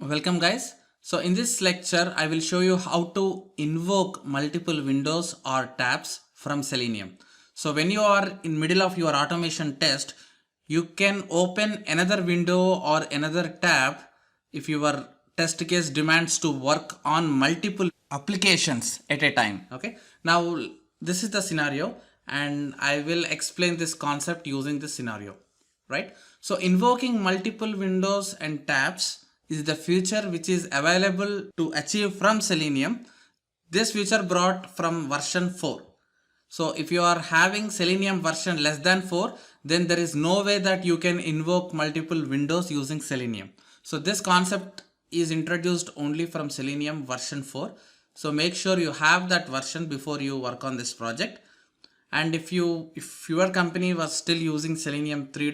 Welcome guys. So in this lecture I will show you how to invoke multiple windows or tabs from Selenium. So when you are in middle of your automation test, you can open another window or another tab if your test case demands to work on multiple applications at a time. Okay. Now this is the scenario and I will explain this concept using this scenario. Right. So invoking multiple windows and tabs is the feature which is available to achieve from Selenium. This feature brought from version 4. So if you are having Selenium version less than 4, then there is no way that you can invoke multiple windows using Selenium. So this concept is introduced only from Selenium version 4. So make sure you have that version before you work on this project. And if your company was still using Selenium 3.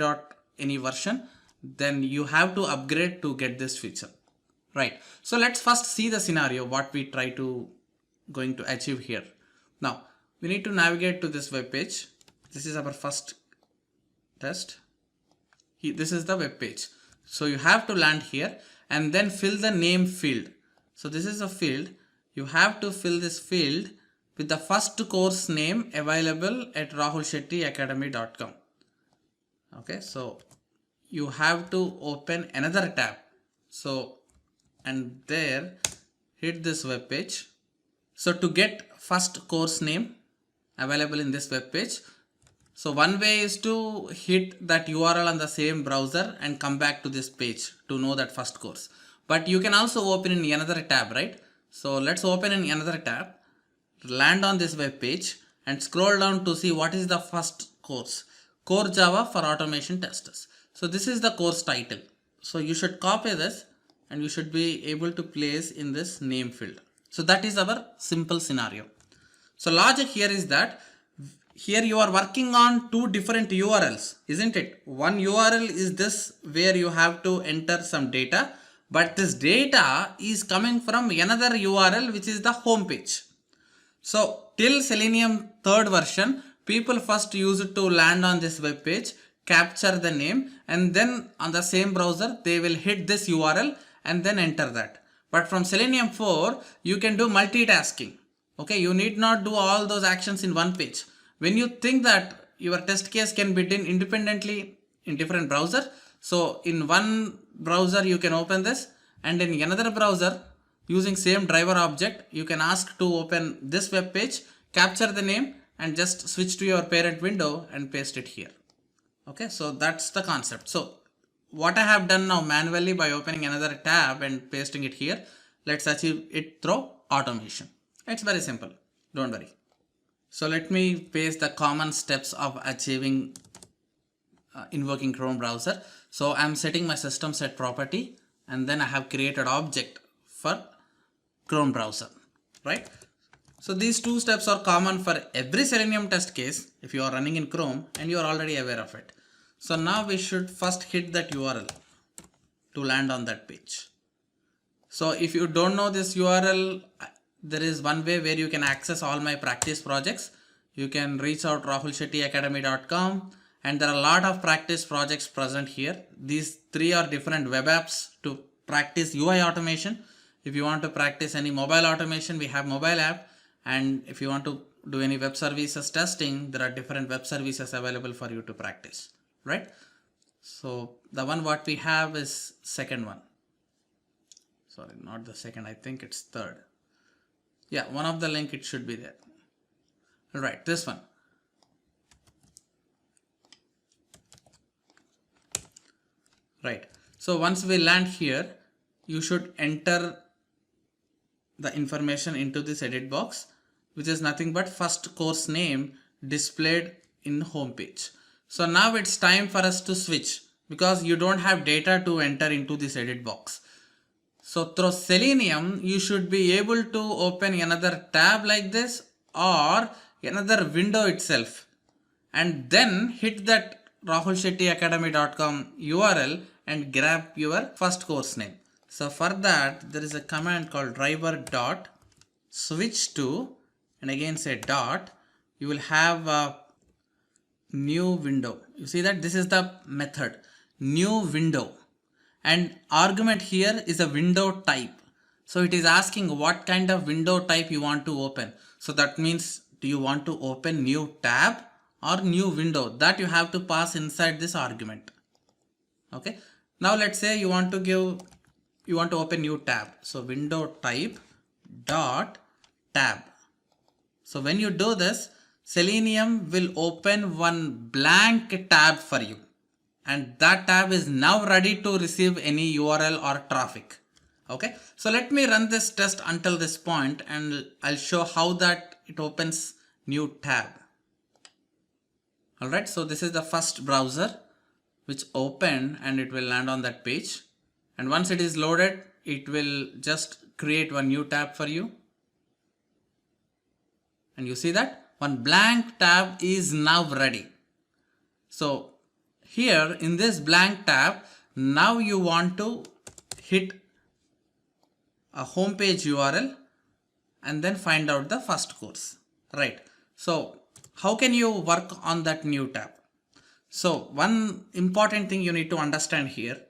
any version, then you have to upgrade to get this feature. Right. So let's first see the scenario what we try to going to achieve here. Now we need to navigate to this web page. This is our first test. This is the web page. So you have to land here and then fill the name field. So this is a field. You have to fill this field with the first course name available at rahulshettyacademy.com. Okay, so you have to open another tab. So and there hit this web page. So to get first course name available in this web page, so one way is to hit that URL on the same browser and come back to this page to know that first course. But you can also open in another tab, right? So let's open in another tab, land on this web page and scroll down to see what is the first course. Core Java for automation testers. So this is the course title. So you should copy this and you should be able to place in this name field. So that is our simple scenario. So logic here is that here you are working on two different URLs, isn't it? One URL is this where you have to enter some data, but this data is coming from another URL which is the home page. So till Selenium 3rd version, people first used to land on this web page, capture the name, and then on the same browser they will hit this URL and then enter that. But from Selenium 4, you can do multitasking. Okay, you need not do all those actions in one page. When you think that your test case can be done independently in different browser, so in one browser you can open this, and in another browser using same driver object, you can ask to open this web page, capture the name, and just switch to your parent window and paste it here. Okay, so that's the concept. So what I have done now manually by opening another tab and pasting it here, let's achieve it through automation. It's very simple, don't worry. So let me paste the common steps of achieving invoking Chrome browser. So I'm setting my system set property and then I have created object for Chrome browser, right? So these two steps are common for every Selenium test case if you are running in Chrome and you are already aware of it. So now we should first hit that URL to land on that page. So if you don't know this URL, there is one way where you can access all my practice projects. You can reach out rahulshettyacademy.com and there are a lot of practice projects present here. These three are different web apps to practice UI automation. If you want to practice any mobile automation, we have mobile app. And if you want to do any web services testing, there are different web services available for you to practice, right? So the one what we have is second one. Sorry, not the second. I think it's third. Yeah, one of the link it should be there. All right, this one. Right. So once we land here, you should enter the information into this edit box, which is nothing but first course name displayed in home page. So now it's time for us to switch because you don't have data to enter into this edit box. So through Selenium, you should be able to open another tab like this or another window itself and then hit that rahulshettyacademy.com URL and grab your first course name. So for that, there is a command called driver dot switch to, and again say dot, you will have a new window. You see that this is the method, new window. and argument here is a window type. So it is asking what kind of window type you want to open. So that means, do you want to open new tab or new window? That you have to pass inside this argument. Okay. Now let's say you want to open new tab. So window type dot tab. So when you do this, Selenium will open one blank tab for you, and that tab is now ready to receive any URL or traffic. Okay, so let me run this test until this point and I'll show how that it opens new tab. Alright, so this is the first browser which opened and it will land on that page, and once it is loaded it will just create one new tab for you, and you see that one blank tab is now ready. So here in this blank tab, now you want to hit a home page URL and then find out the first course, right? So how can you work on that new tab? So one important thing you need to understand here,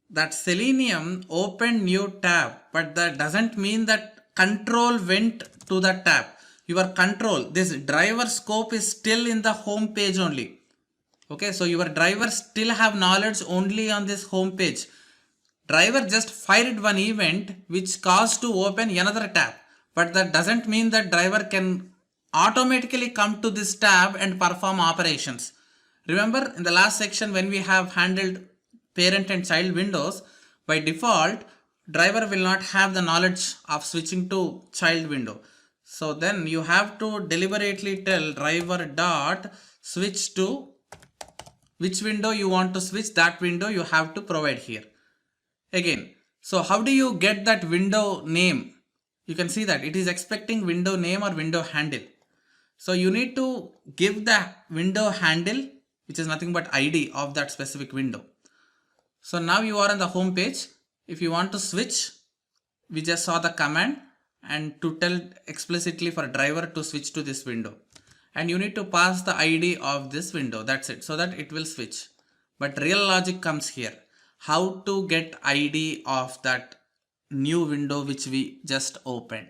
that Selenium opened new tab, but that doesn't mean that control went to the tab. Your control, this driver scope is still in the home page only. Okay, so your driver still have knowledge only on this home page. Driver just fired one event which caused to open another tab, but that doesn't mean that driver can automatically come to this tab and perform operations. Remember in the last section when we have handled parent and child windows, by default driver will not have the knowledge of switching to child window. So then you have to deliberately tell driver dot switch to which window you want to switch, that window you have to provide here. Again, so how do you get that window name? You can see that it is expecting window name or window handle. So you need to give the window handle, which is nothing but ID of that specific window. So now you are on the home page. If you want to switch, we just saw the command and to tell explicitly for driver to switch to this window, and you need to pass the ID of this window. That's it, so that it will switch. But real logic comes here, how to get ID of that new window which we just opened.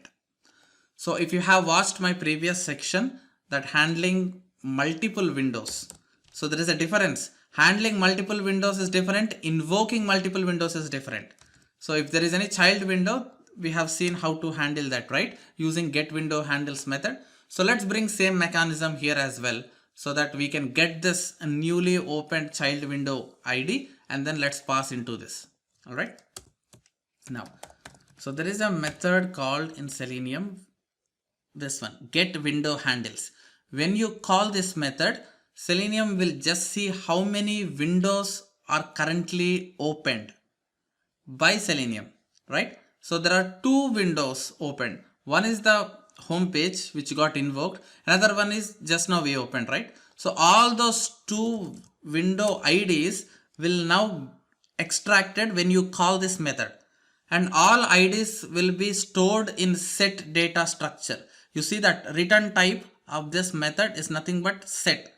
So if you have watched my previous section, that handling multiple windows, so there is a difference. Handling multiple windows is different, invoking multiple windows is different. So if there is any child window, we have seen how to handle that, right, using get window handles method. So let's bring same mechanism here as well, so that we can get this newly opened child window ID, and then let's pass into this. All right, now, so there is a method called in Selenium, this one, get window handles. When you call this method, Selenium will just see how many windows are currently opened by Selenium, right? So there are two windows opened. One is the home page which got invoked. Another one is just now we opened, right? So all those two window IDs will now extracted when you call this method, and all IDs will be stored in set data structure. You see that return type of this method is nothing but set.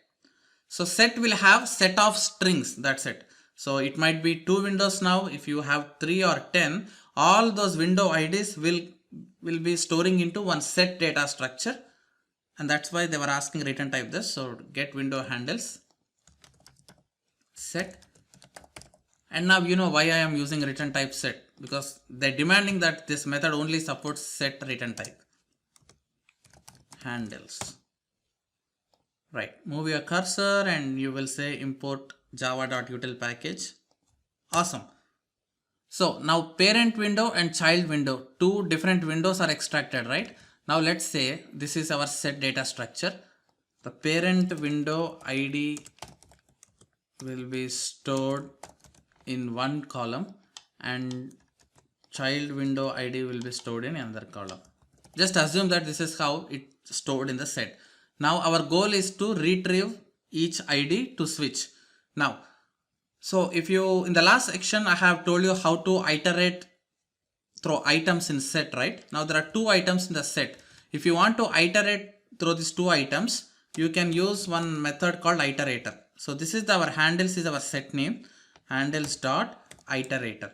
So set will have set of strings, that's it. So it might be two windows now. If you have 3 or 10, all those window IDs will be storing into one set data structure, and that's why they were asking return type this. So get window handles set, and now you know why I am using return type set, because they're demanding that this method only supports set return type handles. Right, move your cursor and you will say import java.util package. Awesome. So now parent window and child window, two different windows are extracted, right? Now let's say this is our set data structure. The parent window ID will be stored in one column and child window ID will be stored in another column. Just assume that this is how it's stored in the set. Now our goal is to retrieve each ID to switch. Now, so if you, in the last section, I have told you how to iterate through items in set, right? Now there are two items in the set. If you want to iterate through these two items, you can use one method called iterator. So this is our handles is our set name, handles dot iterator.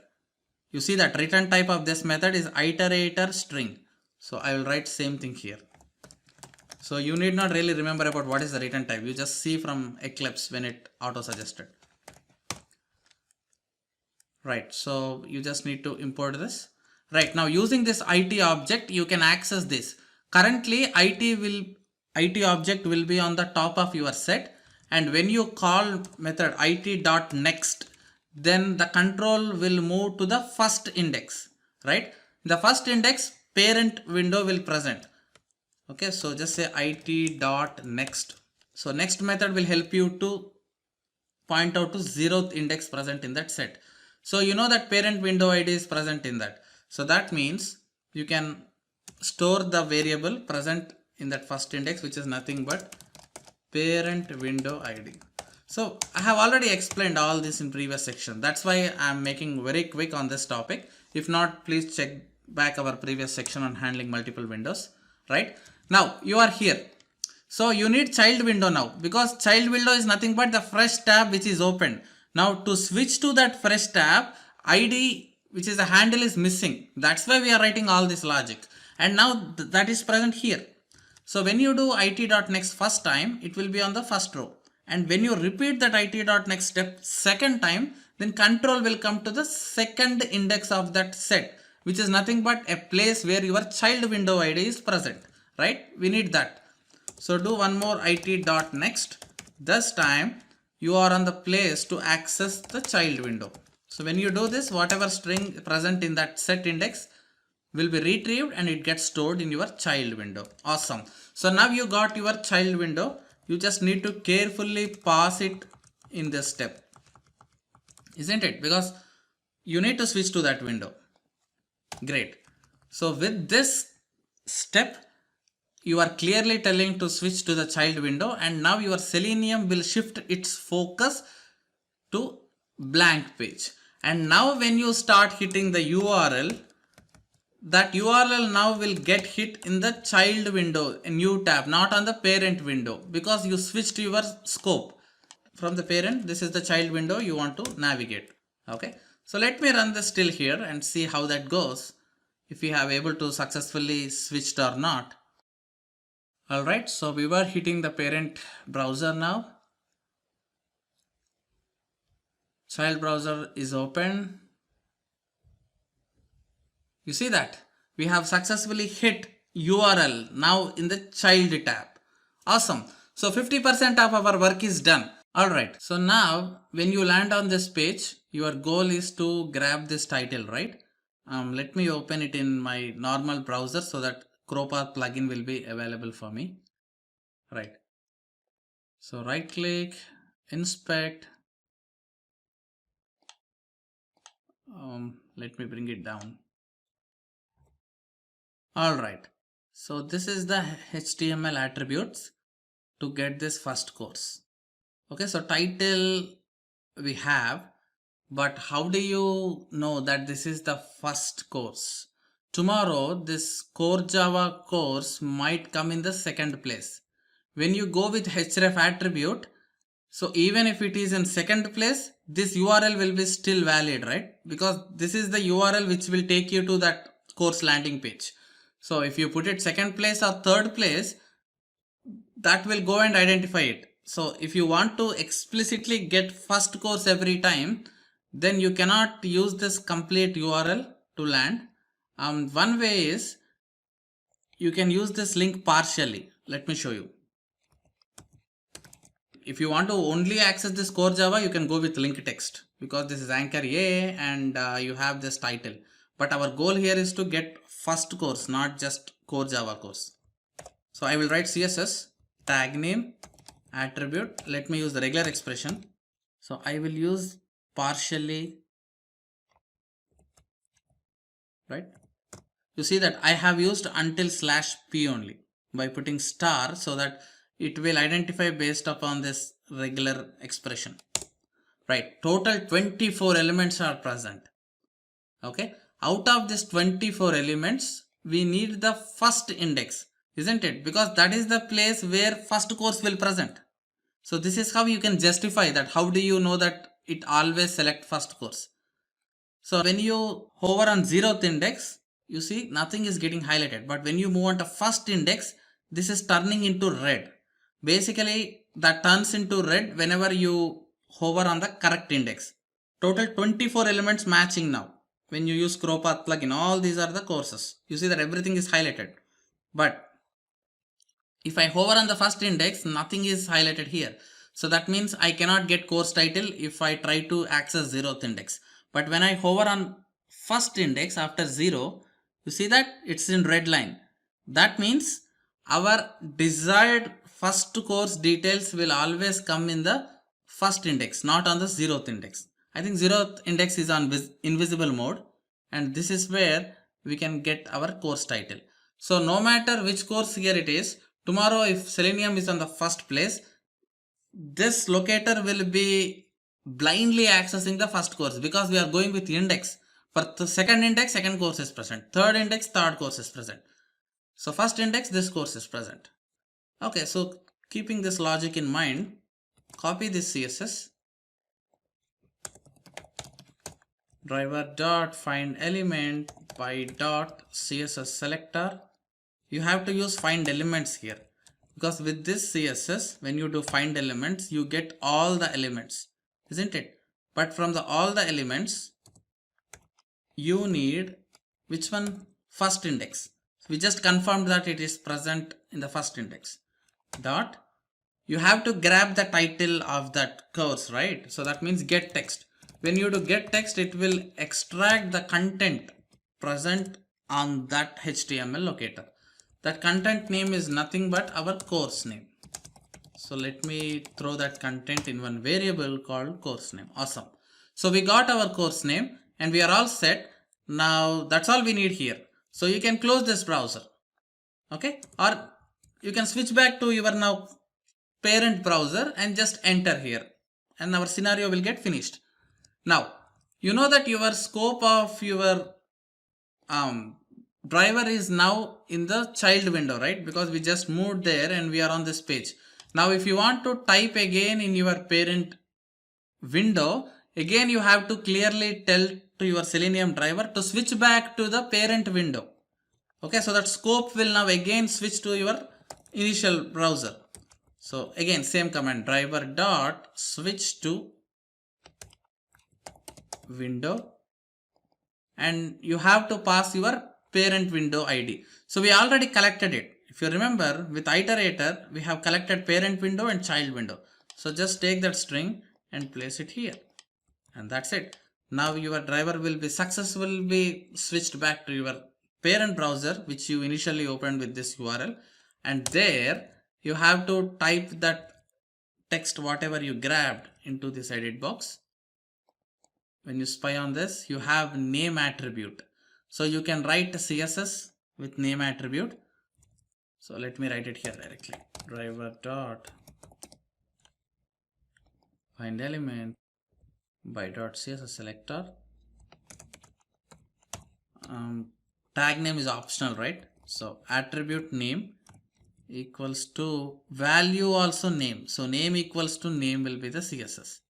You see that return type of this method is iterator string. So I will write same thing here. So you need not really remember about what is the return type. You just see from Eclipse when it auto suggested. Right, so you just need to import this. Right, now using this IT object, you can access this. Currently, IT object will be on the top of your set, and when you call method it.next, then the control will move to the first index. Right, the first index parent window will present. Okay, so just say it.next. So next method will help you to point out to 0th index present in that set. So you know that parent window ID is present in that. So that means you can store the variable present in that first index, which is nothing but parent window ID. So I have already explained all this in previous section. That's why I'm making very quick on this topic. If not, please check back our previous section on handling multiple windows. Right now you are here. So you need child window now, because child window is nothing but the fresh tab which is opened. Now to switch to that fresh tab, ID which is a handle is missing. That's why we are writing all this logic. And now that is present here. So when you do it.next first time, it will be on the first row. And when you repeat that it.next step second time, then control will come to the second index of that set, which is nothing but a place where your child window ID is present. Right? We need that. So do one more it.next. This time you are on the place to access the child window. So when you do this, whatever string present in that set index will be retrieved and it gets stored in your child window. Awesome. So now you got your child window. You just need to carefully pass it in this step. Isn't it? Because you need to switch to that window. Great. So with this step, you are clearly telling to switch to the child window, and now your Selenium will shift its focus to blank page. And now when you start hitting the URL, that URL now will get hit in the child window, a new tab, not on the parent window, because you switched your scope. From the parent, this is the child window you want to navigate. Okay, so let me run this still here and see how that goes, if we have able to successfully switched or not. Alright, so we were hitting the parent browser now. Child browser is open. You see that? We have successfully hit URL now in the child tab. Awesome. So 50% of our work is done. Alright, so now when you land on this page, your goal is to grab this title, right? Let me open it in my normal browser so that Crowpath plugin will be available for me. Right. So right click, inspect. Let me bring it down. Alright. So this is the HTML attributes to get this first course. Okay, so title we have, but how do you know that this is the first course? Tomorrow this core Java course might come in the second place. When you go with href attribute, so even if it is in second place, this URL will be still valid, right? Because this is the URL which will take you to that course landing page. So if you put it second place or third place, that will go and identify it. So if you want to explicitly get first course every time, then you cannot use this complete URL to land. One way is you can use this link partially. Let me show you. If you want to only access this core Java, you can go with link text, because this is anchor A and you have this title. But our goal here is to get first course, not just core Java course. So I will write CSS tag name attribute. Let me use the regular expression. So I will use partially, right? You see that I have used until /p only by putting star, so that it will identify based upon this regular expression. Right, total 24 elements are present. Okay, out of this 24 elements, we need the first index, isn't it? Because that is the place where first course will present. So this is how you can justify that. How do you know that it always select first course? So when you hover on 0th index, you see nothing is getting highlighted. But when you move on to first index, this is turning into red. Basically, that turns into red whenever you hover on the correct index. Total 24 elements matching now. When you use CrowPath plugin, all these are the courses. You see that everything is highlighted. But if I hover on the first index, nothing is highlighted here. So that means I cannot get course title if I try to access 0th index. But when I hover on first index after 0, you see that it's in red line. That means our desired first course details will always come in the first index, not on the 0th index. I think 0th index is on invisible mode, and this is where we can get our course title. So no matter which course here it is, tomorrow if Selenium is on the first place, this locator will be blindly accessing the first course because we are going with index. For the second index, second course is present. Third index, third course is present. So first index, this course is present. Okay, so keeping this logic in mind, copy this CSS. Driver dot find element by dot CSS selector. You have to use find elements here, because with this CSS, when you do find elements, you get all the elements, isn't it? But from the all the elements, you need which one? First index. We just confirmed that it is present in the first index. Dot. You have to grab the title of that course, right? So that means get text. When you do get text, it will extract the content present on that HTML locator. That content name is nothing but our course name. So let me throw that content in one variable called course name. Awesome. So we got our course name and we are all set. Now that's all we need here. So you can close this browser. Okay. Or you can switch back to your now parent browser and just enter here. And our scenario will get finished. Now, you know that your scope of your driver is now in the child window, right? Because we just moved there and we are on this page. Now if you want to type again in your parent window, again you have to clearly tell to your Selenium driver to switch back to the parent window. Okay, so that scope will now again switch to your initial browser. So again same command, driver dot switch to window, and you have to pass your parent window ID. So we already collected it. If you remember, with iterator, we have collected parent window and child window. So just take that string and place it here. And that's it. Now your driver will be successfully switched back to your parent browser, which you initially opened with this URL. And there you have to type that text, whatever you grabbed, into this edit box. When you spy on this, you have name attribute. So you can write CSS with name attribute. So let me write it here directly. Driver dot find element by dot CSS selector. Tag name is optional, right? So attribute name equals to value also name. So name equals to name will be the CSS.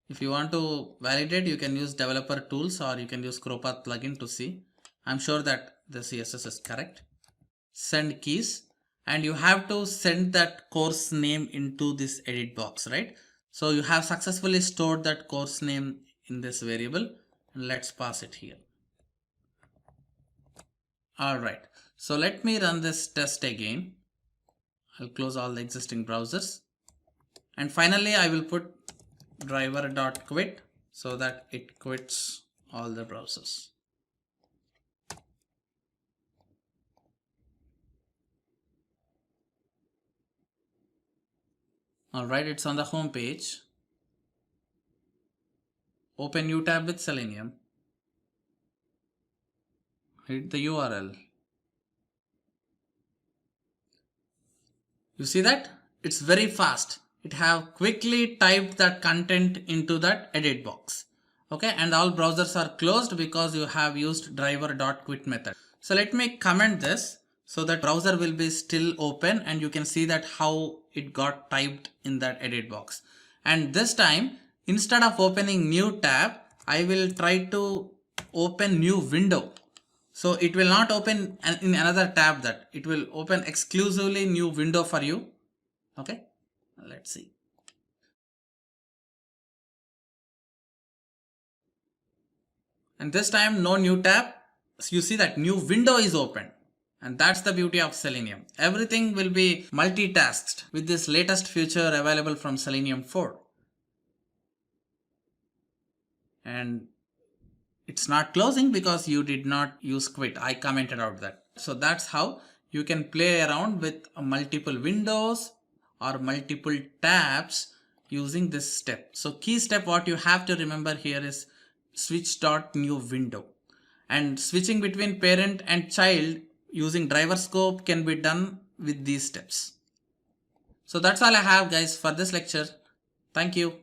If you want to validate, you can use developer tools or you can use CrowPath plugin to see. I'm sure that the CSS is correct. Send keys, and you have to send that course name into this edit box, right? So you have successfully stored that course name in this variable, and let's pass it here. All right. So let me run this test again. I'll close all the existing browsers. And finally, I will put driver.quit so that it quits all the browsers. Alright, it's on the home page. Open new tab with Selenium. Hit the URL. You see that? It's very fast. It have quickly typed that content into that edit box. Okay, and all browsers are closed because you have used driver.quit method. So let me comment this so that browser will be still open and you can see that how it got typed in that edit box. And this time, instead of opening new tab, I will try to open new window. So it will not open in another tab, that it will open exclusively new window for you. Okay, let's see. And this time no new tab. So you see that new window is open. And that's the beauty of Selenium. Everything will be multitasked with this latest feature available from Selenium 4. And it's not closing because you did not use quit. I commented out that. So that's how you can play around with multiple windows or multiple tabs using this step. So key step what you have to remember here is switch dot new window, and switching between parent and child using driver scope can be done with these steps. So that's all I have guys for this lecture. Thank you.